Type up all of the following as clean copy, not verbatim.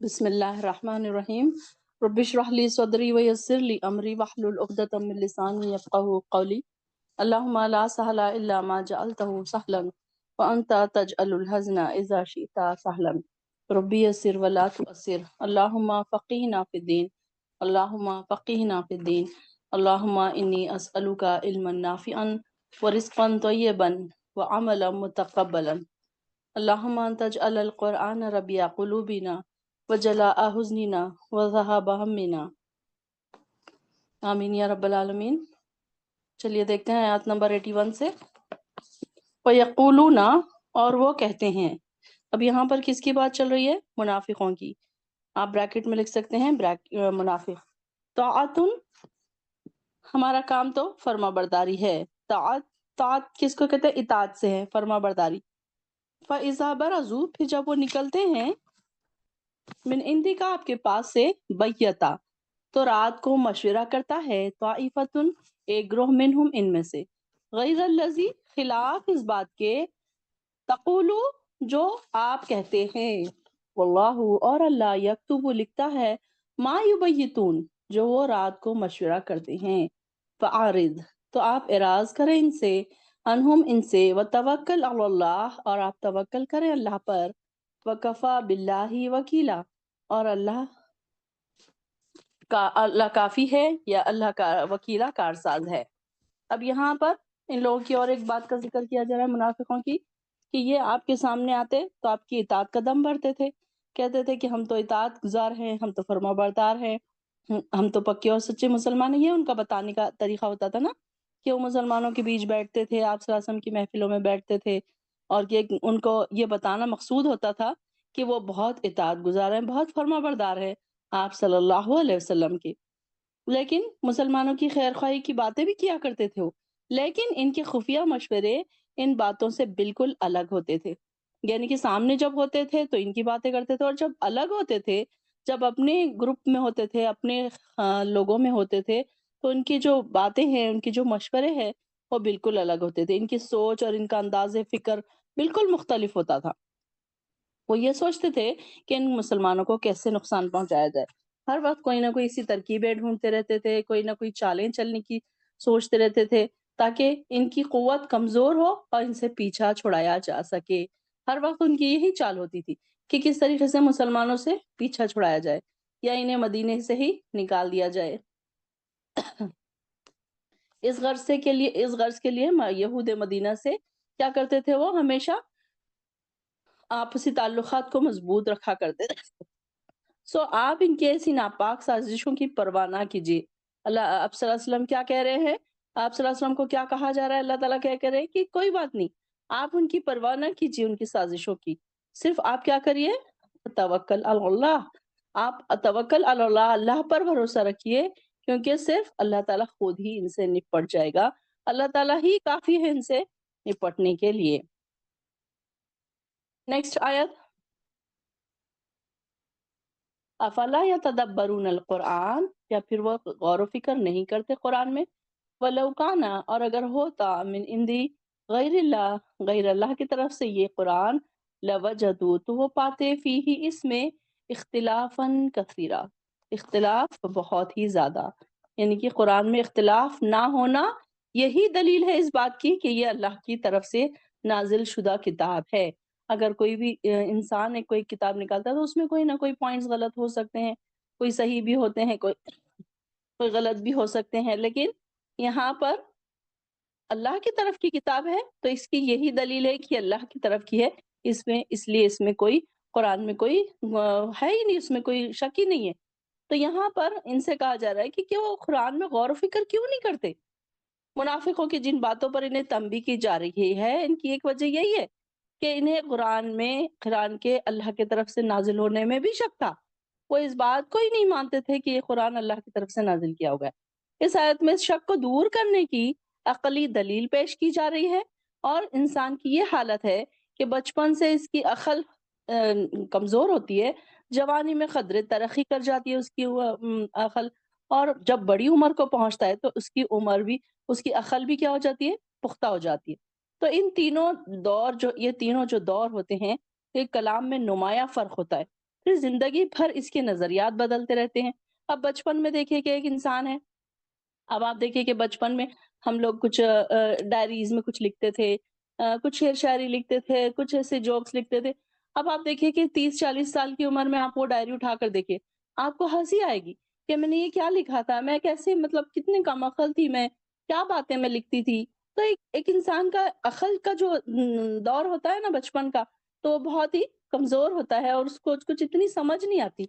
بسم اللہ الرحمن الرحیم رب اشرح لی صدری ویسر لی امری واحلل عقدۃ من لسانی یفقہوا قولی اللہم لا سہل الا ما جعلتہ سہلا وانت تجعل الحزن اذا شئت سہلا ربی یسر ولا تؤثر اللہم فقہنا فی الدین اللہم فقہنا فی الدین اللہم انی اسألک علما نافعا ورزقا طیبا وعملا متقبلا اللہم ان تجعل القرآن ربیع قلوبنا وجلاء حزننا وذهاب همنا آمین یا رب العالمین۔ چلیے دیکھتے ہیں آیات نمبر 81 سے۔ وَيَقُولُونَ اور وہ کہتے ہیں۔ اب یہاں پر کس کی بات چل رہی ہے؟ منافقوں کی۔ آپ بریکٹ میں لکھ سکتے ہیں منافق۔ طاعت ہمارا کام تو فرما برداری ہے۔ طاعت کس کو کہتے ہیں؟ اطاعت سے ہے، فرما برداری۔ فَإِذَا بَرَزُوا پھر جب وہ نکلتے ہیں من اندی کا آپ کے پاس سے بیتا تو رات کو مشورہ کرتا ہے طائفتن ایک گروہ منہم ان میں سے غیر الذی خلاف اس بات کے تقولو جو آپ کہتے ہیں واللہ اور اللہ یکتب لکھتا ہے ما یبیتون جو وہ رات کو مشورہ کرتے ہیں فعارض تو آپ اعراض کریں ان سے انہم ان سے وتوکل علی اللہ اور آپ توکل کریں اللہ پر وکفا باللہ وکیلا اور اللہ کافی ہے یا اللہ کا وکیلا کارساز ہے۔ اب یہاں پر ان لوگوں کی اور ایک بات کا ذکر کیا جا رہا ہے منافقوں کی کہ یہ آپ کے سامنے آتے تو آپ کی اطاعت کا دم بھرتے تھے، کہتے تھے کہ ہم تو اطاعت گزار ہیں، ہم تو فرما بردار ہیں، ہم تو پکے اور سچے مسلمان ہیں۔ یہ ان کا بتانے کا طریقہ ہوتا تھا نا کہ وہ مسلمانوں کے بیچ بیٹھتے تھے، آپ صلی اللہ علیہ وسلم کی محفلوں میں بیٹھتے تھے اور یہ ان کو یہ بتانا مقصود ہوتا تھا کہ وہ بہت اطاعت گزار ہیں، بہت فرما بردار ہے آپ صلی اللہ علیہ وسلم کی۔ لیکن مسلمانوں کی خیر خواہی کی باتیں بھی کیا کرتے تھے وہ، لیکن ان کے خفیہ مشورے ان باتوں سے بالکل الگ ہوتے تھے۔ یعنی کہ سامنے جب ہوتے تھے تو ان کی باتیں کرتے تھے، اور جب الگ ہوتے تھے، جب اپنے گروپ میں ہوتے تھے، اپنے لوگوں میں ہوتے تھے، تو ان کی جو باتیں ہیں، ان کی جو مشورے ہیں وہ بالکل الگ ہوتے تھے۔ ان کی سوچ اور ان کا انداز فکر بالکل مختلف ہوتا تھا۔ وہ یہ سوچتے تھے کہ ان مسلمانوں کو کیسے نقصان پہنچایا جائے، ہر وقت کوئی نہ کوئی اسی ترکیبیں ڈھونڈتے رہتے تھے، کوئی نہ کوئی چالیں چلنے کی سوچتے رہتے تھے تاکہ ان کی قوت کمزور ہو اور ان سے پیچھا چھڑایا جا سکے۔ ہر وقت ان کی یہی چال ہوتی تھی کہ کس طریقے سے مسلمانوں سے پیچھا چھڑایا جائے یا انہیں مدینے سے ہی نکال دیا جائے۔ اس غرض کے لیے یہود مدینہ سے کیا کرتے تھے؟ وہ ہمیشہ آپسی تعلقات کو مضبوط رکھا کرتے تھے۔ آپ ان کی ایسی ناپاک سازشوں کی پرواہ نہ کیجیے۔ آپ صلی اللہ علیہ وسلم کیا کہہ رہے ہیں؟ آپ صلی اللہ علیہ وسلم کو کیا کہا جا رہا ہے؟ اللہ تعالیٰ کیا کہہ رہے ہیں کہ کوئی بات نہیں، آپ ان کی پرواہ نہ کیجیے، ان کی سازشوں کی، صرف آپ کیا کریے؟ توکل علی اللہ، آپ توکل علی اللہ، اللہ پر بھروسہ رکھیے، کیونکہ صرف اللہ تعالیٰ خود ہی ان سے نپٹ جائے گا، اللہ تعالیٰ ہی کافی ہے ان سے نپٹنے کے لیے۔ نیکسٹ آیت، افلا یتدبرون القرآن، یا پھر وہ غور و فکر نہیں کرتے قرآن میں؟ وَلَوْ كَانَ اور اگر ہوتا من عندی غیر اللہ، غیر اللہ کی طرف سے یہ قرآن، لوجدوا تو وہ پاتے فیہ اس میں اختلافاً کثیرا، اختلاف بہت ہی زیادہ۔ یعنی کہ قرآن میں اختلاف نہ ہونا یہی دلیل ہے اس بات کی کہ یہ اللہ کی طرف سے نازل شدہ کتاب ہے۔ اگر کوئی بھی انسان ایک کوئی کتاب نکالتا ہے تو اس میں کوئی نہ کوئی پوائنٹس غلط ہو سکتے ہیں، کوئی صحیح بھی ہوتے ہیں، کوئی غلط بھی ہو سکتے ہیں، لیکن یہاں پر اللہ کی طرف کی کتاب ہے تو اس کی یہی دلیل ہے کہ اللہ کی طرف کی ہے، اس لیے اس میں کوئی قرآن میں کوئی ہے ہی نہیں، اس میں کوئی شک ہی نہیں ہے۔ تو یہاں پر ان سے کہا جا رہا ہے کہ وہ قرآن میں غور و فکر کیوں نہیں کرتے؟ منافقوں کی جن باتوں پر انہیں تنبیہ کی جا رہی ہے، ان کی ایک وجہ یہی ہے کہ انہیں قرآن کے اللہ کی طرف سے نازل ہونے میں بھی شک تھا۔ وہ اس بات کو ہی نہیں مانتے تھے کہ یہ قرآن اللہ کی طرف سے نازل کیا ہوا ہے۔ اس آیت میں اس شک کو دور کرنے کی عقلی دلیل پیش کی جا رہی ہے، اور انسان کی یہ حالت ہے کہ بچپن سے اس کی عقل کمزور ہوتی ہے، جوانی میں قدرے ترقی کر جاتی ہے اس کی عقل، اور جب بڑی عمر کو پہنچتا ہے تو اس کی عمر بھی، اس کی عقل بھی کیا ہو جاتی ہے؟ پختہ ہو جاتی ہے۔ تو یہ تینوں جو دور ہوتے ہیں، یہ کلام میں نمایاں فرق ہوتا ہے۔ پھر زندگی بھر اس کے نظریات بدلتے رہتے ہیں۔ اب بچپن میں دیکھیے کہ ایک انسان ہے، اب آپ دیکھیے کہ بچپن میں ہم لوگ کچھ ڈائریز میں کچھ لکھتے تھے، کچھ شعر شاعری لکھتے تھے، کچھ ایسے جوکس لکھتے تھے۔ اب آپ دیکھیے کہ 30-40 سال کی عمر میں آپ وہ ڈائری اٹھا کر دیکھیے، آپ کو ہنسی آئے گی کہ میں نے یہ کیا لکھا تھا، میں کیسے مطلب کتنی کم عقل تھی میں، کیا باتیں میں لکھتی تھی۔ تو ایک انسان کا عقل کا جو دور ہوتا ہے نا بچپن کا، تو وہ بہت ہی کمزور ہوتا ہے اور اس کو کچھ اتنی سمجھ نہیں آتی۔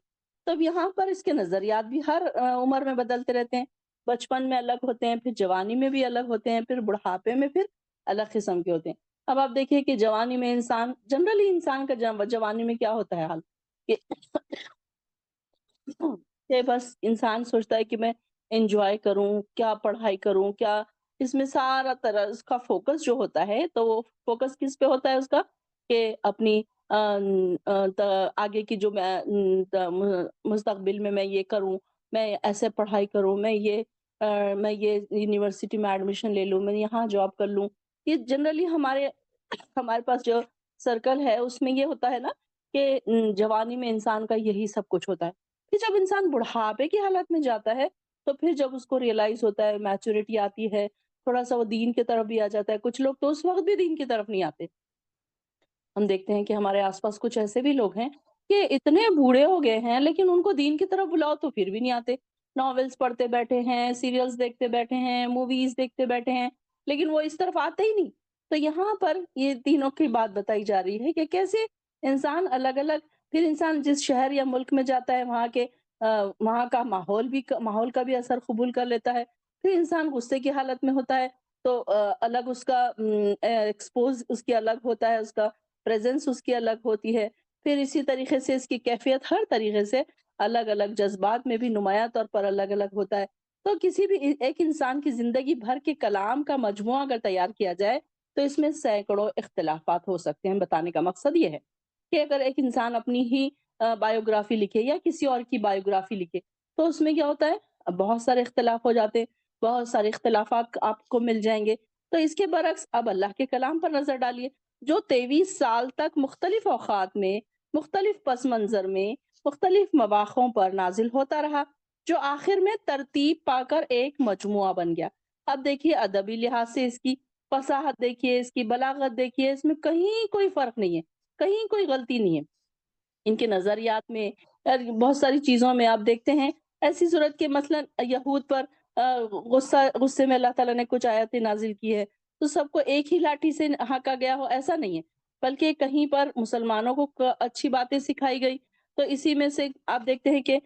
تب یہاں پر اس کے نظریات بھی ہر عمر میں بدلتے رہتے ہیں۔ بچپن میں الگ ہوتے ہیں، پھر جوانی میں بھی الگ ہوتے ہیں، پھر بڑھاپے میں پھر الگ قسم کے ہوتے ہیں۔ اب آپ دیکھیے کہ جوانی میں انسان جنرلی انسان کا جوانی میں کیا ہوتا ہے حال کہ کہ بس انسان سوچتا ہے کہ میں انجوائے کروں، کیا پڑھائی کروں، کیا اس میں سارا طرح اس کا فوکس جو ہوتا ہے تو وہ فوکس کس پہ ہوتا ہے اس کا کہ اپنی آگے کی جو میں مستقبل میں یہ کروں، میں ایسے پڑھائی کروں، میں یہ یونیورسٹی میں ایڈمیشن لے لوں، میں یہاں جاب کر لوں۔ یہ جنرلی ہمارے پاس جو سرکل ہے اس میں یہ ہوتا ہے نا کہ جوانی میں انسان کا یہی سب کچھ ہوتا ہے۔ پھر جب انسان بڑھاپے کی حالت میں جاتا ہے تو پھر جب اس کو ریئلائز ہوتا ہے، میچورٹی آتی ہے، تھوڑا سا وہ دین کی طرف بھی آ جاتا ہے۔ کچھ لوگ تو اس وقت بھی دین کی طرف نہیں آتے۔ ہم دیکھتے ہیں کہ ہمارے آس پاس کچھ ایسے بھی لوگ ہیں کہ اتنے بوڑھے ہو گئے ہیں لیکن ان کو دین کی طرف بلاؤ تو پھر بھی نہیں آتے۔ ناولز پڑھتے بیٹھے ہیں، سیریلز دیکھتے بیٹھے ہیں، موویز دیکھتے بیٹھے ہیں، لیکن وہ اس طرف آتے ہی نہیں۔ تو یہاں پر یہ تینوں کی بات بتائی جا رہی ہے کہ کیسے انسان الگ الگ، پھر انسان جس شہر یا ملک میں جاتا ہے وہاں کا ماحول کا بھی اثر قبول کر لیتا ہے۔ پھر انسان غصے کی حالت میں ہوتا ہے تو الگ اس کا ایکسپوز اس کی الگ ہوتا ہے، اس کا پریزنس اس کی الگ ہوتی ہے۔ پھر اسی طریقے سے اس کی کیفیت ہر طریقے سے الگ الگ جذبات میں بھی نمایاں طور پر الگ الگ ہوتا ہے۔ تو کسی بھی ایک انسان کی زندگی بھر کے کلام کا مجموعہ اگر تیار کیا جائے تو اس میں سینکڑوں اختلافات ہو سکتے ہیں۔ بتانے کا مقصد یہ ہے کہ اگر ایک انسان اپنی ہی بایوگرافی لکھے یا کسی اور کی بایوگرافی لکھے تو اس میں کیا ہوتا ہے، بہت سارے اختلاف ہو جاتے ہیں، بہت سارے اختلافات آپ کو مل جائیں گے۔ تو اس کے برعکس اب اللہ کے کلام پر نظر ڈالیے جو 23 سال تک مختلف اوقات میں، مختلف پس منظر میں، مختلف مواقعوں پر نازل ہوتا رہا، جو آخر میں ترتیب پا کر ایک مجموعہ بن گیا۔ اب دیکھیے ادبی لحاظ سے اس کی فصاحت دیکھیے، اس کی بلاغت دیکھیے، اس میں کہیں کوئی فرق نہیں ہے، کہیں کوئی غلطی نہیں ہے۔ ان کے نظریات میں بہت ساری چیزوں میں آپ دیکھتے ہیں ایسی صورت کہ مثلا یہود پر غصے میں اللہ تعالیٰ نے کچھ آیتیں نازل کی ہے تو سب کو ایک ہی لاٹھی سے ہانکا گیا ہو، ایسا نہیں ہے، بلکہ کہیں پر مسلمانوں کو اچھی باتیں سکھائی گئی تو اسی میں سے آپ دیکھتے ہیں کہ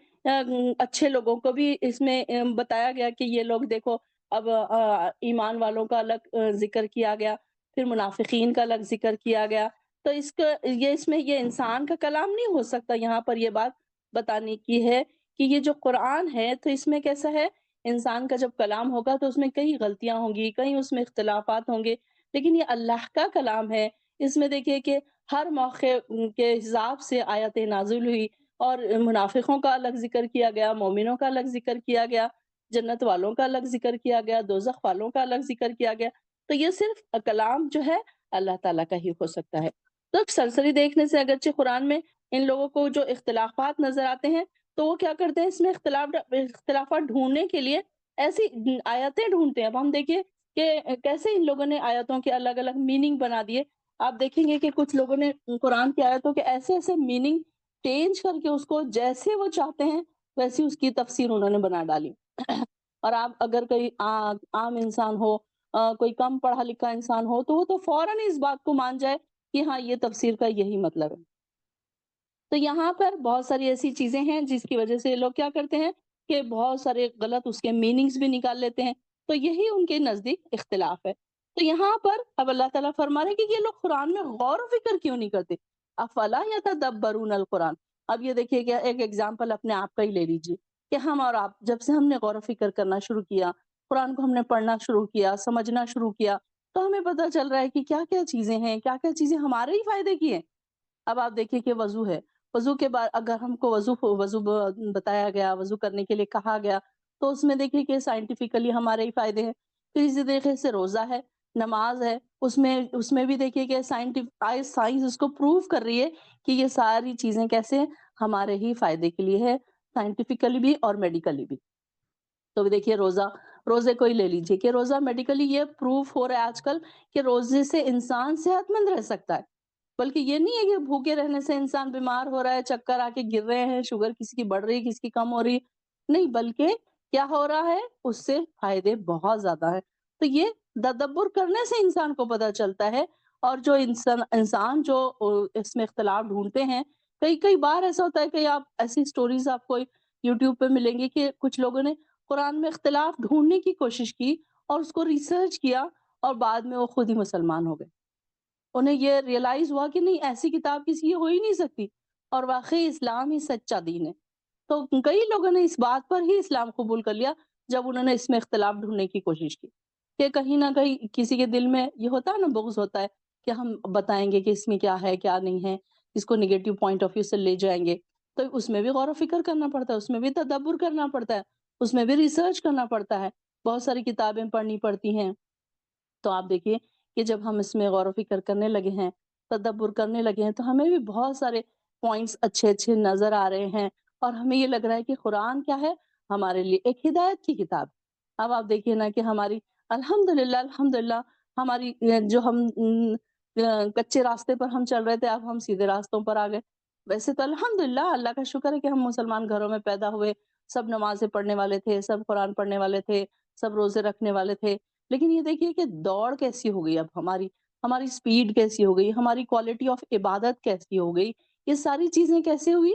اچھے لوگوں کو بھی اس میں بتایا گیا کہ یہ لوگ دیکھو اب ایمان والوں کا الگ ذکر کیا گیا، پھر منافقین کا الگ ذکر کیا گیا۔ تو اس میں یہ انسان کا کلام نہیں ہو سکتا، یہاں پر یہ بات بتانے کی ہے کہ یہ جو قرآن ہے تو اس میں کیسا ہے، انسان کا جب کلام ہوگا تو اس میں کئی غلطیاں ہوں گی، کئی اس میں اختلافات ہوں گے، لیکن یہ اللہ کا کلام ہے۔ اس میں دیکھیے کہ ہر موقع کے حساب سے آیتیں نازل ہوئی اور منافقوں کا الگ ذکر کیا گیا، مومنوں کا الگ ذکر کیا گیا، جنت والوں کا الگ ذکر کیا گیا، دوزخ والوں کا الگ ذکر کیا گیا۔ تو یہ صرف کلام جو ہے اللہ تعالیٰ کا ہی ہو سکتا ہے۔ تو سرسری دیکھنے سے اگرچہ قرآن میں ان لوگوں کو جو اختلافات نظر آتے ہیں تو وہ کیا کرتے ہیں، اس میں اختلافات ڈھونڈنے کے لیے ایسی آیتیں ڈھونڈتے ہیں۔ اب ہم دیکھیے کہ کیسے ان لوگوں نے آیتوں کے الگ الگ میننگ بنا دیے۔ آپ دیکھیں گے کہ کچھ لوگوں نے قرآن کی آیتوں کے ایسے ایسے میننگ چینج کر کے اس کو جیسے وہ چاہتے ہیں ویسی اس کی تفسیر انہوں نے بنا ڈالی۔ اور آپ اگر کوئی عام انسان ہو، کوئی کم پڑھا لکھا انسان ہو تو وہ تو فوراً اس بات کو مان جائے کہ ہاں یہ تفسیر کا یہی مطلب ہے۔ تو یہاں پر بہت ساری ایسی چیزیں ہیں جس کی وجہ سے لوگ کیا کرتے ہیں کہ بہت سارے غلط اس کے میننگز بھی نکال لیتے ہیں، تو یہی ان کے نزدیک اختلاف ہے۔ تو یہاں پر اب اللہ تعالیٰ فرما رہے ہیں کہ یہ لوگ قرآن میں غور و فکر کیوں نہیں کرتے، افلا یتدبرون القرآن۔ اب یہ دیکھیے کہ ایک ایگزامپل اپنے آپ کا ہی لے لیجیے کہ ہم اور آپ جب سے ہم نے غور و فکر کرنا شروع کیا، قرآن کو ہم نے پڑھنا شروع کیا، سمجھنا شروع کیا، تو ہمیں پتہ چل رہا ہے کہ کیا کیا چیزیں ہیں، کیا کیا چیزیں ہمارے ہی فائدے کی ہیں۔ اب آپ دیکھیے کہ وضو ہے، وضو کے بعد اگر ہم کو بتایا گیا، وضو کرنے کے لیے کہا گیا تو اس میں دیکھیے کہ سائنٹیفکلی ہمارے ہی فائدے ہیں۔ پھر اسی طریقے سے روزہ ہے، نماز ہے، اس میں بھی دیکھیے کہ سائنس اس کو پروف کر رہی ہے کہ یہ ساری چیزیں کیسے ہیں، ہمارے ہی فائدے کے لیے ہے، سائنٹیفکلی بھی اور میڈیکلی بھی۔ تو دیکھیے روزے کو ہی لے لیجیے کہ روزہ میڈیکلی یہ پروف ہو رہا ہے آج کل کہ روزے سے انسان صحت مند رہ سکتا ہے، بلکہ یہ نہیں ہے کہ بھوکے رہنے سے انسان بیمار ہو رہا ہے، چکر آ کے گر رہے ہیں، شوگر کسی کی بڑھ رہی ہے، کسی کی کم ہو رہی ہے، نہیں، بلکہ کیا ہو رہا ہے، اس سے فائدے بہت زیادہ ہیں۔ تو یہ تدبر کرنے سے انسان کو پتہ چلتا ہے، اور جو انسان جو اس میں اختلاف ڈھونڈتے ہیں، کئی بار ایسا ہوتا ہے کہ آپ ایسی سٹوریز آپ کو یوٹیوب پہ ملیں گی کہ کچھ لوگوں نے قرآن میں اختلاف ڈھونڈنے کی کوشش کی اور اس کو ریسرچ کیا، اور بعد میں وہ خود ہی مسلمان ہو گئے۔ انہیں یہ ریئلائز ہوا کہ نہیں، ایسی کتاب کسی کی ہو ہی نہیں سکتی، اور واقعی اسلام ہی سچا دین ہے۔ تو کئی لوگوں نے اس بات پر ہی اسلام قبول کر لیا جب انہوں نے اس میں اختلاف ڈھونڈنے کی کوشش کی، کہ کہیں نہ کہیں کسی کے دل میں یہ ہوتا ہے نا، بغض ہوتا ہے کہ ہم بتائیں گے کہ اس میں کیا ہے کیا نہیں ہے، اس کو نگیٹو پوائنٹ آف ویو سے لے جائیں گے، تو اس میں بھی غور و فکر کرنا پڑتا ہے، اس میں بھی تدبر کرنا پڑتا ہے، اس میں بھی ریسرچ کرنا پڑتا ہے، بہت ساری کتابیں پڑھنی پڑتی ہیں۔ تو آپ دیکھیے کہ جب ہم اس میں غور و فکر کرنے لگے ہیں، تدبر کرنے لگے ہیں، تو ہمیں بھی بہت سارے پوائنٹس اچھے اچھے نظر آ رہے ہیں، اور ہمیں یہ لگ رہا ہے کہ قرآن کیا ہے، ہمارے لیے ایک ہدایت کی کتاب۔ اب آپ دیکھیے نا کہ ہماری الحمدللہ ہماری جو ہم کچے راستے پر ہم چل رہے تھے، اب ہم سیدھے راستوں پر آ گئے۔ ویسے تو الحمدللہ اللہ کا شکر ہے کہ ہم مسلمان گھروں میں پیدا ہوئے، سب نمازیں پڑھنے والے تھے، سب قرآن پڑھنے والے تھے، سب روزے رکھنے والے تھے، لیکن یہ دیکھیے کہ دوڑ کیسی ہو گئی اب ہماری سپیڈ کیسی ہو گئی، ہماری کوالٹی آف عبادت کیسی ہو گئی، یہ ساری چیزیں کیسے ہوئی؟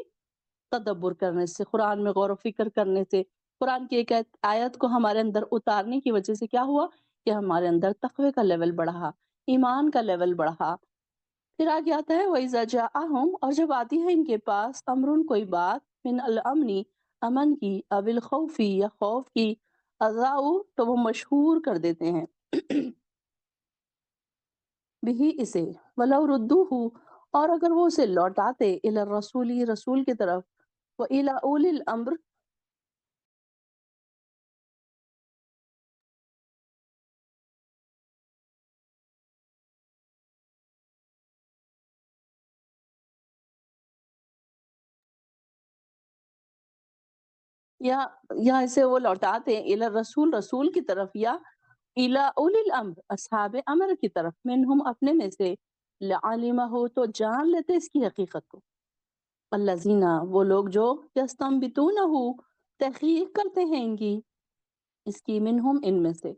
تدبر کرنے سے، قرآن میں غور و فکر کرنے سے، قرآن کی ایک آیت کو ہمارے اندر اتارنے کی وجہ سے کیا ہوا کہ ہمارے اندر تقوی کا لیول بڑھا، ایمان کا لیول بڑھا۔ پھر آگے آتا ہے وَإِذَا جَاءَهُمْ، اور جب آتی ہے ان کے پاس، امرن کوئی بات، من الامنی، امن کی، او الخوفی، یا خوف کی، اذاؤ، تو وہ مشہور کر دیتے ہیں بھی اسے، ولو ردوہ، اور اگر وہ اسے لوٹاتے، الی الرسول، رسول کی طرف، وَإِلَى أُولِي الْأَمْرِ، یا اسے وہ لوٹاتے الی الرسول، رسول کی طرف، یا الی اولی الامر، اصحاب امر کی طرف، منہم، اپنے میں سے، لعلمہ، تو جان لیتے اس کی حقیقت کو، الذین، وہ لوگ جو یستنبطونہ، تحقیق کرتے ہیں ان کی، اس کی، منہم، ان میں سے،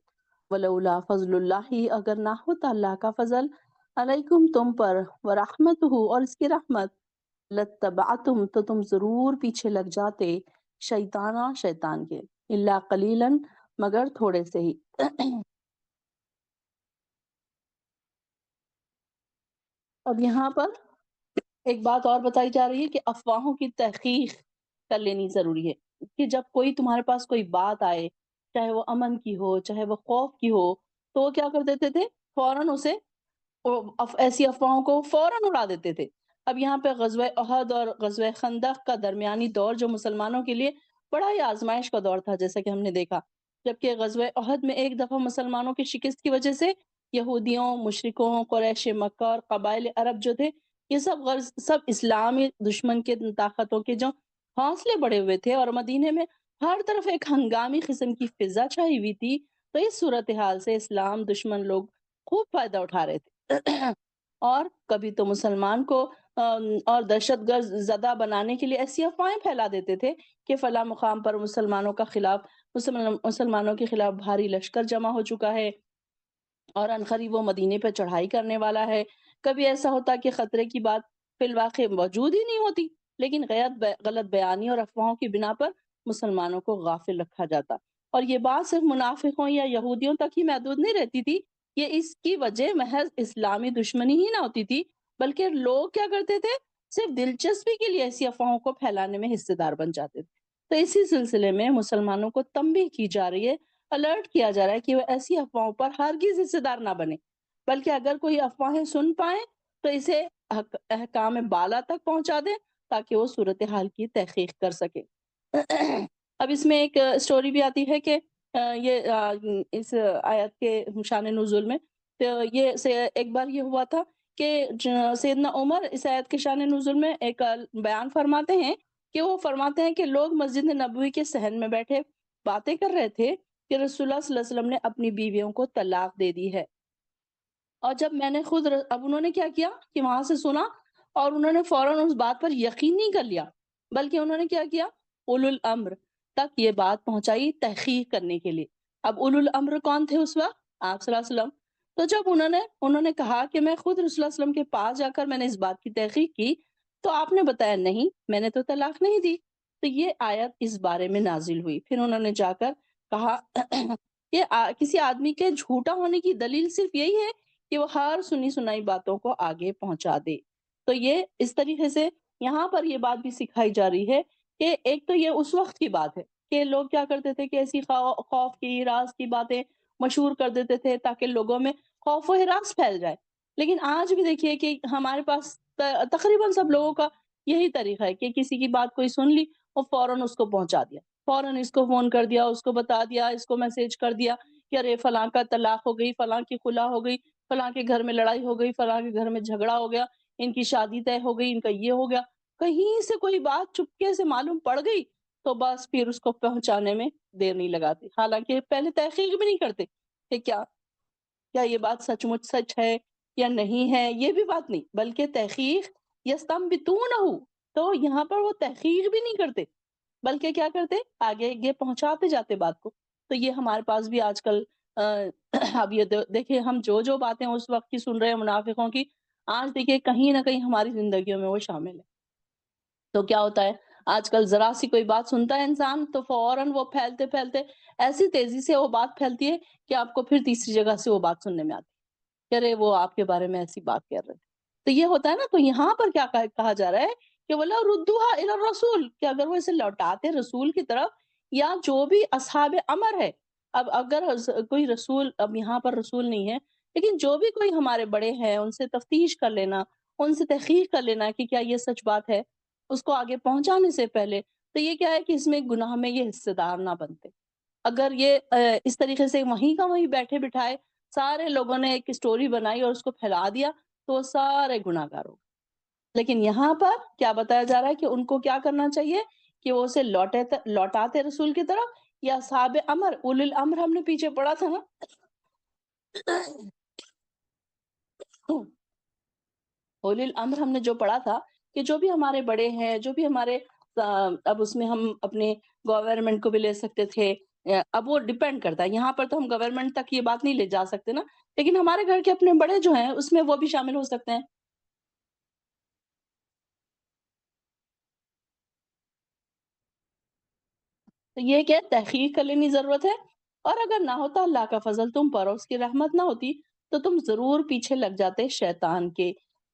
ولولا فضل اللہ، اگر نہ ہوتا اللہ کا فضل، علیکم، تم پر، ورحمتہ، اور اس کی رحمت، لتبعتم، تو تم ضرور پیچھے لگ جاتے، شیطانہ، شیطان کے، الا قلیلاً، مگر تھوڑے سے ہی۔ اب یہاں پر ایک بات اور بتائی جا رہی ہے کہ افواہوں کی تحقیق کر لینی ضروری ہے، کہ جب کوئی تمہارے پاس کوئی بات آئے، چاہے وہ امن کی ہو، چاہے وہ خوف کی ہو، تو وہ کیا کر دیتے تھے، فوراً اسے، ایسی افواہوں کو فوراً اڑا دیتے تھے۔ اب یہاں پہ غزوہ احد اور غزوہ خندق کا درمیانی دور جو مسلمانوں کے لیے بڑا ہی آزمائش کا دور تھا، جیسا کہ ہم نے دیکھا، جبکہ غزوہ احد میں ایک دفعہ مسلمانوں کی شکست کی وجہ سے یہودیوں، مشرکوں، قریش مکہ اور قبائل عرب جو تھے، یہ سب اسلامی دشمن کے طاقتوں کے جو حوصلے بڑے ہوئے تھے، اور مدینے میں ہر طرف ایک ہنگامی قسم کی فضا چھائی ہوئی تھی، تو اس صورتحال سے اسلام دشمن لوگ خوب فائدہ اٹھا رہے تھے اور کبھی تو مسلمان کو اور دہشت گرد زدہ بنانے کے لیے ایسی افواہیں پھیلا دیتے تھے کہ فلاں مقام پر مسلمانوں کے خلاف بھاری لشکر جمع ہو چکا ہے، اور عنقریب وہ مدینے پہ چڑھائی کرنے والا ہے۔ کبھی ایسا ہوتا کہ خطرے کی بات فی الواقع موجود ہی نہیں ہوتی، لیکن غلط بیانی اور افواہوں کی بنا پر مسلمانوں کو غافل رکھا جاتا، اور یہ بات صرف منافقوں یا یہودیوں تک ہی محدود نہیں رہتی تھی، یہ اس کی وجہ محض اسلامی دشمنی ہی نہ ہوتی تھی، بلکہ لوگ کیا کرتے تھے، صرف دلچسپی کے لیے ایسی افواہوں کو پھیلانے میں حصے دار بن جاتے تھے۔ تو اسی سلسلے میں مسلمانوں کو تنبیہ کی جا رہی ہے، الرٹ کیا جا رہا ہے کہ وہ ایسی افواہوں پر ہرگز حصے دار نہ بنے، بلکہ اگر کوئی افواہیں سن پائیں تو اسے احکام بالا تک پہنچا دیں تاکہ وہ صورتحال کی تحقیق کر سکے۔ اب اس میں ایک سٹوری بھی آتی ہے کہ اس آیت کے شان نزول میں، تو ایک بار یہ ہوا تھا کہ سیدنا عمر اس آیت کے شان نزول میں ایک بیان فرماتے ہیں کہ وہ فرماتے ہیں کہ لوگ مسجد نبوی کے صحن میں بیٹھے باتیں کر رہے تھے کہ رسول اللہ صلی اللہ علیہ وسلم نے اپنی بیویوں کو طلاق دے دی ہے، اور جب میں نے خود اب انہوں نے کیا کیا کہ وہاں سے سنا اور انہوں نے فوراً اس بات پر یقین نہیں کر لیا، بلکہ انہوں نے کیا کیا، اولو الامر تک یہ بات پہنچائی تحقیق کرنے کے لیے۔ اب اولو الامر کون تھے اس وقت؟ آپ صلی اللہ علیہ وسلم۔ تو جب انہوں نے کہا کہ میں خود رسول اللہ علیہ وسلم کے پاس جا کر میں نے اس بات کی تحقیق کی تو آپ نے بتایا نہیں، میں نے تو طلاق نہیں دی، تو یہ آیت اس بارے میں نازل ہوئی۔ پھر انہوں نے جا کر کہا کہ کسی آدمی کے جھوٹا ہونے کی دلیل صرف یہی ہے کہ وہ ہر سنی سنائی باتوں کو آگے پہنچا دے۔ تو یہ اس طریقے سے یہاں پر یہ بات بھی سکھائی جا رہی ہے کہ ایک تو یہ اس وقت کی بات ہے کہ لوگ کیا کرتے تھے کہ ایسی خوف کی راز کی باتیں مشہور کر دیتے تھے تاکہ لوگوں میں خوف و ہراس پھیل جائے، لیکن آج بھی دیکھیے کہ ہمارے پاس تقریباً سب لوگوں کا یہی طریقہ ہے کہ کسی کی بات کوئی سن لی اور فوراً اس کو پہنچا دیا، فوراً اس کو فون کر دیا، اس کو بتا دیا، اس کو میسج کر دیا کہ ارے فلاں کا طلاق ہو گئی، فلاں کی خلا ہو گئی، فلاں کے گھر میں لڑائی ہو گئی، فلاں کے گھر میں جھگڑا ہو گیا، ان کی شادی طے ہو گئی، ان کا یہ ہو گیا۔ کہیں سے کوئی بات چپکے سے معلوم پڑ گئی تو بس پھر اس کو پہنچانے میں دیر نہیں لگاتے، حالانکہ پہلے تحقیق بھی نہیں کرتے کہ کیا یہ بات سچ مچ سچ ہے یا نہیں ہے، یہ بھی بات نہیں، بلکہ تحقیق یستنبطونہ، تو یہاں پر وہ تحقیق بھی نہیں کرتے بلکہ کیا کرتے، آگے یہ پہنچاتے جاتے بات کو۔ تو یہ ہمارے پاس بھی آج کل اب یہ دیکھیں ہم جو باتیں اس وقت کی سن رہے ہیں منافقوں کی، آج دیکھیے کہیں نہ کہیں ہماری زندگیوں میں وہ شامل ہے۔ تو کیا ہوتا ہے آج کل ذرا سی کوئی بات سنتا ہے انسان تو فوراً وہ پھیلتے پھیلتے ایسی تیزی سے وہ بات پھیلتی ہے کہ آپ کو پھر تیسری جگہ سے وہ بات سننے میں آتی ہے کہ ارے وہ آپ کے بارے میں ایسی بات کر رہے تھے۔ تو یہ ہوتا ہے نا، تو یہاں پر کیا کہا جا رہا ہے کہ وَلَوْ رُدُّوهَا إِلَى الرَّسُولِ، کہ اگر وہ اسے لوٹاتے رسول کی طرف، یا جو بھی اصحاب امر ہے، اب اگر کوئی رسول، اب یہاں پر رسول نہیں ہے لیکن جو بھی کوئی ہمارے بڑے ہیں ان سے تفتیش کر لینا، ان سے تحقیق کر لینا کہ کیا یہ سچ بات ہے، اس کو آگے پہنچانے سے پہلے، تو یہ کیا ہے کہ اس میں گناہ میں یہ حصے دار نہ بنتے۔ اگر یہ اس طریقے سے وہیں کا وہیں بیٹھے بٹھائے سارے لوگوں نے ایک اسٹوری بنائی اور اس کو پھیلا دیا تو وہ سارے گناہ گار ہو گئے۔ لیکن یہاں پر کیا بتایا جا رہا ہے کہ ان کو کیا کرنا چاہیے کہ وہ اسے لوٹاتے رسول کی طرف، یا صحاب امر اول الامر ہم نے پیچھے پڑھا تھا نا اول الامر ہم نے جو پڑھا تھا کہ جو بھی ہمارے بڑے ہیں، جو بھی ہمارے اب اس میں ہم اپنے گورنمنٹ کو بھی لے سکتے تھے، اب وہ ڈیپینڈ کرتا ہے، یہاں پر تو ہم گورنمنٹ تک یہ بات نہیں لے جا سکتے نا، لیکن ہمارے گھر کے اپنے بڑے جو ہیں اس میں وہ بھی شامل ہو سکتے ہیں۔ تو یہ کہ تحقیق کر لینی ضرورت ہے، اور اگر نہ ہوتا اللہ کا فضل تم پر اور اس کی رحمت نہ ہوتی تو تم ضرور پیچھے لگ جاتے شیطان کے۔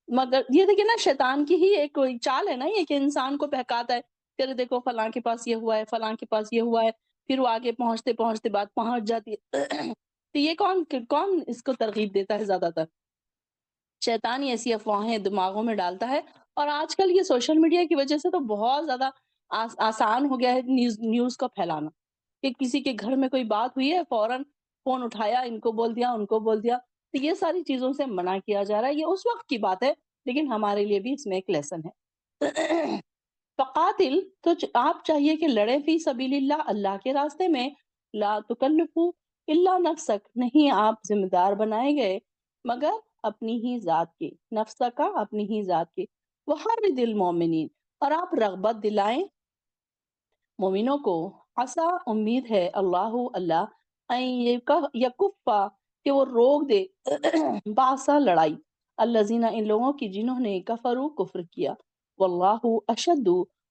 مگر یہ دیکھیں نا، شیطان کی ہی ایک کوئی چال ہے نا یہ، کہ انسان کو بہکاتا ہے کہ دیکھو فلاں کے پاس یہ ہوا ہے، فلاں کے پاس یہ ہوا ہے، پھر وہ آگے پہنچتے پہنچتے بات پہنچ جاتی ہے تو یہ کون اس کو ترغیب دیتا ہے؟ زیادہ تر شیطان ہی ایسی افواہیں دماغوں میں ڈالتا ہے، اور آج کل یہ سوشل میڈیا کی وجہ سے تو بہت زیادہ آسان ہو گیا ہے نیوز کو پھیلانا، کہ کسی کے گھر میں کوئی بات ہوئی ہے فوراً فون اٹھایا، ان کو بول دیا، ان کو بول دیا، تو یہ ساری چیزوں سے منع کیا جا رہا ہے۔ یہ اس وقت کی بات ہے لیکن ہمارے لیے بھی اس میں ایک لیسن ہے۔ فقاتل، تو آپ چاہیے کہ لڑے فی سبیل اللہ، اللہ کے راستے میں، لا تکلفو الا نفسک، نہیں آپ ذمہ دار بنائے گئے مگر اپنی ہی ذات کے، نفس کا اپنی ہی ذات کے، وحرد المومنین، اور آپ رغبت دلائیں مومنوں کو، عسا امید ہے، اللہ یکفا کہ وہ روک دے باسا لڑائی، الذین ان لوگوں کی جنہوں نے کفروا کفر کیا، واللہ اشد،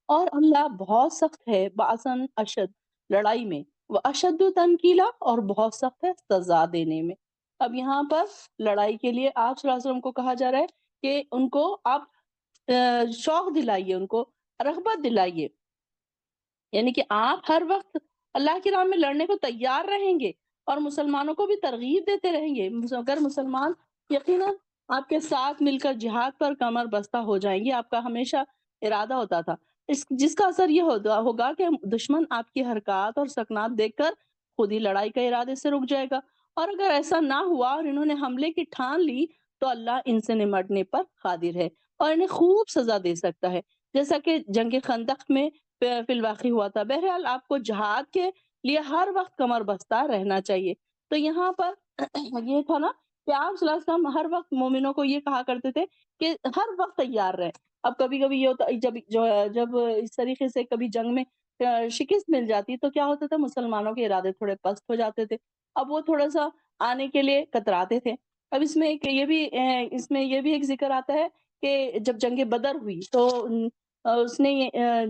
اور اللہ بہت سخت ہے، باسن اشد لڑائی میں، وہ اشد تنکیلا، اور بہت سخت ہے سزا دینے میں۔ اب یہاں پر لڑائی کے لیے آپ صلی اللہ علیہ وسلم کو کہا جا رہا ہے کہ ان کو آپ شوق دلائیے، ان کو رغبت دلائیے، یعنی کہ آپ ہر وقت اللہ کی راہ میں لڑنے کو تیار رہیں گے اور مسلمانوں کو بھی ترغیب دیتے رہیں گے، اگر مسلمان یقیناً آپ کے ساتھ مل کر جہاد پر کمر بستہ ہو جائیں گے، آپ کا ہمیشہ ارادہ ہوتا تھا، جس کا اثر یہ ہوگا کہ دشمن آپ کی حرکات اور سکنات دیکھ کر خود ہی لڑائی کا ارادے سے رک جائے گا، اور اگر ایسا نہ ہوا اور انہوں نے حملے کی ٹھان لی تو اللہ ان سے نمٹنے پر قادر ہے اور انہیں خوب سزا دے سکتا ہے، جیسا کہ جنگ خندق میں فی الواقع ہوا تھا۔ بہرحال آپ کو جہاد کے لیے ہر وقت کمر بستہ رہنا چاہیے۔ تو یہاں پر یہ تھا نا کہ آپ صلی اللہ علیہ وسلم ہر وقت مومنوں کو یہ کہا کرتے تھے کہ ہر وقت تیار رہیں۔ اب کبھی کبھی یہ ہوتا جب اس طریقے سے کبھی جنگ میں شکست مل جاتی تو کیا ہوتا تھا، مسلمانوں کے ارادے تھوڑے پست ہو جاتے تھے، اب وہ تھوڑا سا آنے کے لیے کتراتے تھے۔ اب اس میں یہ بھی ایک ذکر آتا ہے کہ جب جنگ بدر ہوئی تو اس نے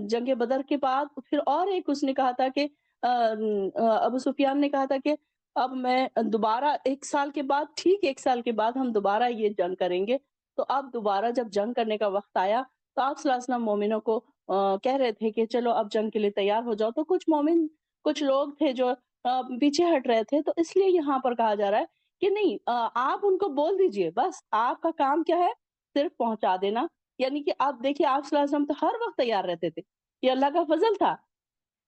جنگ بدر کے بعد پھر اور ایک اس نے کہا تھا کہ ابو سفیان نے کہا تھا کہ اب میں دوبارہ ایک سال کے بعد، ٹھیک ایک سال کے بعد ہم دوبارہ یہ جنگ کریں گے۔ تو اب دوبارہ جب جنگ کرنے کا وقت آیا تو آپ صلی اللہ علیہ وسلم مومنوں کو کہہ رہے تھے کہ چلو اب جنگ کے لیے تیار ہو جاؤ، تو کچھ لوگ تھے جو پیچھے ہٹ رہے تھے، تو اس لیے یہاں پر کہا جا رہا ہے کہ نہیں، آپ ان کو بول دیجئے، بس آپ کا کام کیا ہے، صرف پہنچا دینا۔ یعنی کہ آپ دیکھیے آپ صلی اللہ علیہ وسلم تو ہر وقت تیار رہتے تھے، یہ اللہ کا فضل تھا،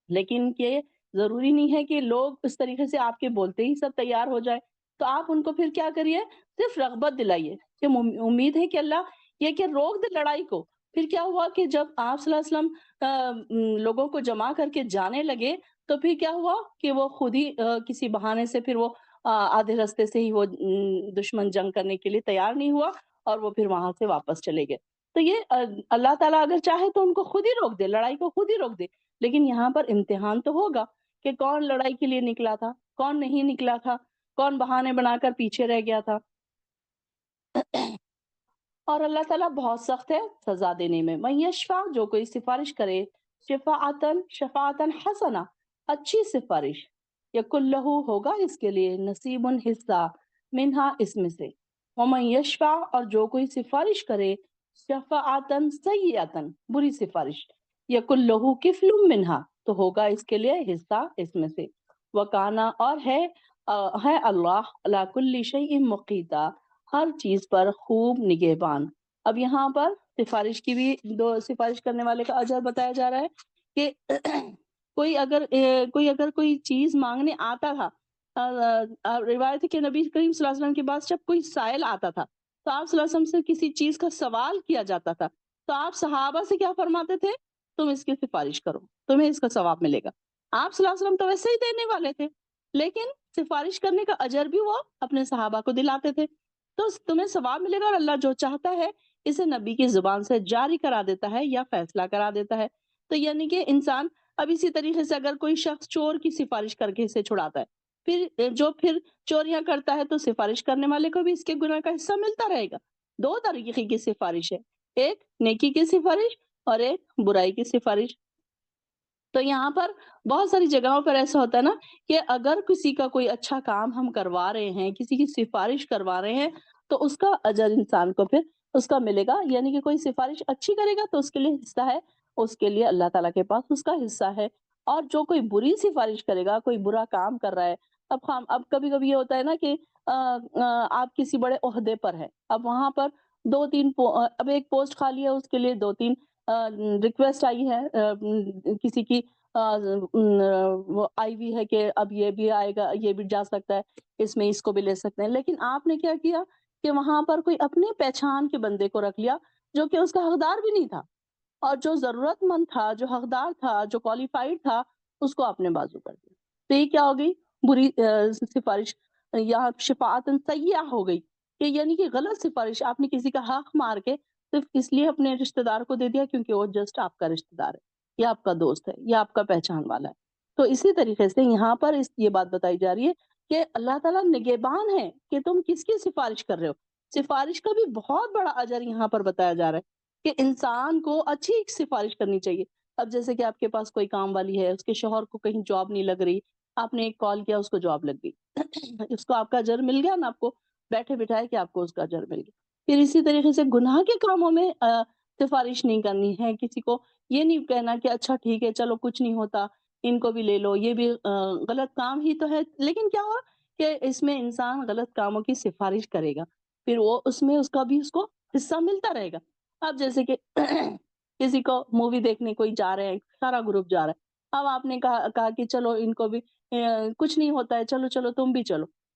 لیکن یہ ضروری نہیں ہے کہ لوگ اس طریقے سے آپ کے بولتے ہی سب تیار ہو جائے۔ تو آپ ان کو پھر کیا کریے، صرف رغبت دلائیے کہ امید ہے کہ اللہ یہ کہ روک دے لڑائی کو۔ پھر کیا ہوا کہ جب آپ صلی اللہ علیہ وسلم لوگوں کو جمع کر کے جانے لگے تو پھر کیا ہوا کہ وہ خود ہی کسی بہانے سے پھر وہ آدھے راستے سے ہی وہ دشمن جنگ کرنے کے لیے تیار نہیں ہوا اور وہ پھر وہاں سے واپس چلے گئے۔ تو یہ اللہ تعالیٰ اگر چاہے تو ان کو خود ہی روک دے، لڑائی کو خود ہی روک دے، لیکن یہاں پر امتحان تو ہوگا کہ کون لڑائی کے لیے نکلا تھا، کون نہیں نکلا تھا، کون بہانے بنا کر پیچھے رہ گیا تھا۔ اور اللہ تعالیٰ بہت سخت ہے سزا دینے میں۔ من یشفع، جو کوئی سفارش کرے، شفاعتن حسنہ، اچھی سفارش، یکن لہو، ہوگا اس کے لیے، نصیب حصہ، منہا، اس میں سے۔ ومن یشفع، اور جو کوئی سفارش کرے، شفاعتن سیئتن، بری سفارش، یکن لہو کفل منہا، تو ہوگا اس کے لیے حصہ اس میں سے۔ وکانا، اور ہے اللہ علی کل شیء مقیتا، ہر چیز پر خوب نگہبان۔ اب یہاں پر سفارش کی بھی سفارش کرنے والے کا اجر بتایا جا رہا ہے کہ کوئی چیز مانگنے آتا تھا، روایت ہے کہ نبی کریم صلی اللہ علیہ وسلم کے پاس جب کوئی سائل آتا تھا تو آپ صلی اللہ علیہ وسلم سے کسی چیز کا سوال کیا جاتا تھا تو آپ صحابہ سے کیا فرماتے تھے، تم اس کی سفارش کرو، تمہیں اس کا ثواب ملے گا۔ آپ صلی اللہ علیہ وسلم تو ویسے ہی دینے والے تھے، لیکن سفارش کرنے کا اجر بھی وہ اپنے صحابہ کو دلاتے تھے۔ تو تمہیں ثواب ملے گا، اور اللہ جو چاہتا ہے اسے نبی کی زبان سے جاری کرا دیتا ہے یا فیصلہ کرا دیتا ہے۔ تو یعنی کہ انسان اب اسی طریقے سے اگر کوئی شخص چور کی سفارش کر کے اسے چھڑاتا ہے، پھر چوریاں کرتا ہے تو سفارش کرنے والے کو بھی اس کے گناہ کا حصہ ملتا رہے گا۔ دو طریقے کی سفارش ہے، ایک نیکی کی سفارش اور ایک برائی کی سفارش۔ تو یہاں پر بہت ساری جگہوں پر ایسا ہوتا ہے نا کہ اگر کسی کا کوئی اچھا کام ہم کروا رہے ہیں، کسی کی سفارش کروا رہے ہیں، تو اس کا اجر انسان کو پھر اس کا ملے گا۔ یعنی کہ کوئی سفارش اچھی کرے گا تو اس کے لیے حصہ ہے، اس کے لیے اللہ تعالیٰ کے پاس اس کا حصہ ہے۔ اور جو کوئی بری سفارش کرے گا، کوئی برا کام کر رہا ہے، اب کبھی کبھی یہ ہوتا ہے نا کہ آپ کسی بڑے عہدے پر ہے، اب وہاں پر اب ایک پوسٹ خالی ہے، اس کے لیے دو تین ریکویسٹ آئی ہے، کسی کی وہ آئی ہوئی ہے کہ اب یہ بھی آئے گا، یہ بھی جا سکتا ہے، اس میں اس کو بھی لے سکتے ہیں، لیکن آپ نے کیا کیا کہ وہاں پر کوئی اپنے پہچان کے بندے کو رکھ لیا جو کہ اس کا حقدار بھی نہیں تھا، اور جو ضرورت مند تھا، جو حقدار تھا، جو کوالیفائڈ تھا، اس کو اپنے بازو کر دیا۔ تو یہ کیا ہو گئی، بری سفارش، یا شفاعت سیئہ ہو گئی، کہ یعنی کہ غلط سفارش، آپ نے کسی کا حق مار کے صرف اس لیے اپنے رشتہ دار کو دے دیا کیونکہ وہ جسٹ آپ کا رشتہ دار ہے، یا آپ کا دوست ہے، یا آپ کا پہچان والا ہے۔ تو اسی طریقے سے یہاں پر یہ بات بتائی جا رہی ہے کہ اللہ تعالیٰ نگہبان ہے کہ تم کس کی سفارش کر رہے ہو۔ سفارش کا بھی بہت بڑا اجر یہاں پر بتایا جا رہا ہے کہ انسان کو اچھی سفارش کرنی چاہیے۔ اب جیسے کہ آپ کے پاس کوئی کام والی ہے، اس کے شوہر کو کہیں جاب نہیں لگ رہی، آپ نے ایک کال کیا، اس کو جاب لگ گئی، اس کو آپ کا اجر مل گیا نا، آپ کو بیٹھے بٹھائے کہ آپ کو اس کا اجر مل گیا۔ پھر اسی طریقے سے گناہ کے کاموں میں سفارش نہیں کرنی ہے، کسی کو یہ نہیں کہنا کہ اچھا ٹھیک ہے چلو کچھ نہیں ہوتا، ان کو بھی لے لو، یہ بھی غلط کام ہی تو ہے، لیکن کیا ہوا کہ اس میں انسان غلط کاموں کی سفارش کرے گا، پھر وہ اس میں اس کا بھی اس کو حصہ ملتا رہے گا۔ اب جیسے کہ کسی کو مووی دیکھنے کوئی جا رہے ہیں، سارا گروپ جا رہا ہے، اب آپ نے کہا کہ چلو ان کو بھی کچھ نہیں ہوتا ہے، چلو چلو تم بھی چلو،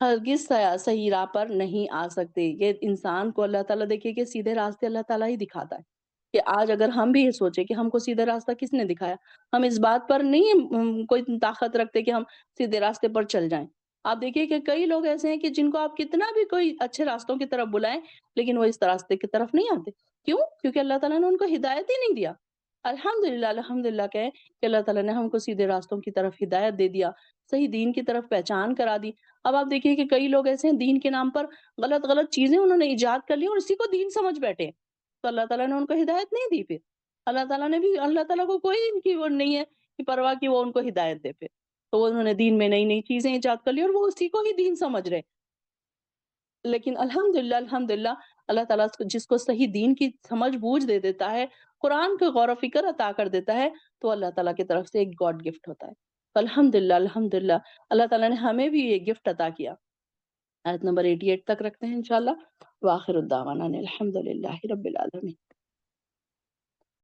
ہرگز صحیح راہ پر نہیں آ سکتے۔ یہ انسان کو اللہ تعالیٰ دیکھیے کہ سیدھے راستے اللہ تعالیٰ ہی دکھاتا ہے، کہ آج اگر ہم بھی یہ سوچیں کہ ہم کو سیدھا راستہ کس نے دکھایا، ہم اس بات پر نہیں کوئی طاقت رکھتے کہ ہم سیدھے راستے پر چل جائیں۔ آپ دیکھیے کہ کئی لوگ ایسے ہیں کہ جن کو آپ کتنا بھی کوئی اچھے راستوں کی طرف بلائیں، لیکن وہ اس راستے کی طرف نہیں آتے۔ کیوں؟ کیونکہ اللہ تعالیٰ نے ان کو ہدایت ہی نہیں دیا۔ الحمدللہ الحمدللہ کہیں کہ اللہ تعالیٰ نے ہم کو سیدھے راستوں کی طرف ہدایت دے دیا، صحیح دین کی طرف پہچان کرا دی۔ اب آپ دیکھیے کہ کئی لوگ ایسے ہیں دین کے نام پر غلط غلط چیزیں انہوں نے ایجاد کر لی اور اسی کو دین سمجھ بیٹھے، تو اللہ تعالیٰ نے ان کو ہدایت نہیں دی پھر۔ اللہ تعالیٰ کو کوئی ان کی وہ نہیں ہے کہ پرواہ کہ وہ ان کو ہدایت دے پھر، تو وہ انہوں نے دین میں نئی نئی چیزیں ایجاد کر لی اور وہ اسی کو ہی دین سمجھ رہے۔ لیکن الحمدللہ الحمدللہ اللہ تعالیٰ جس کو صحیح دین کی سمجھ بوجھ دے دیتا ہے، قرآن کو غور و فکر عطا کر دیتا ہے، تو اللہ تعالیٰ کی طرف سے ایک گاڈ گفٹ ہوتا ہے۔ الحمدللہ الحمدللہ اللہ تعالیٰ نے ہمیں بھی یہ گفٹ عطا کیا۔ آیت نمبر 88 تک رکھتے ہیں انشاءاللہ۔ وآخر الدعوانا ان الحمد للہ رب العالمین۔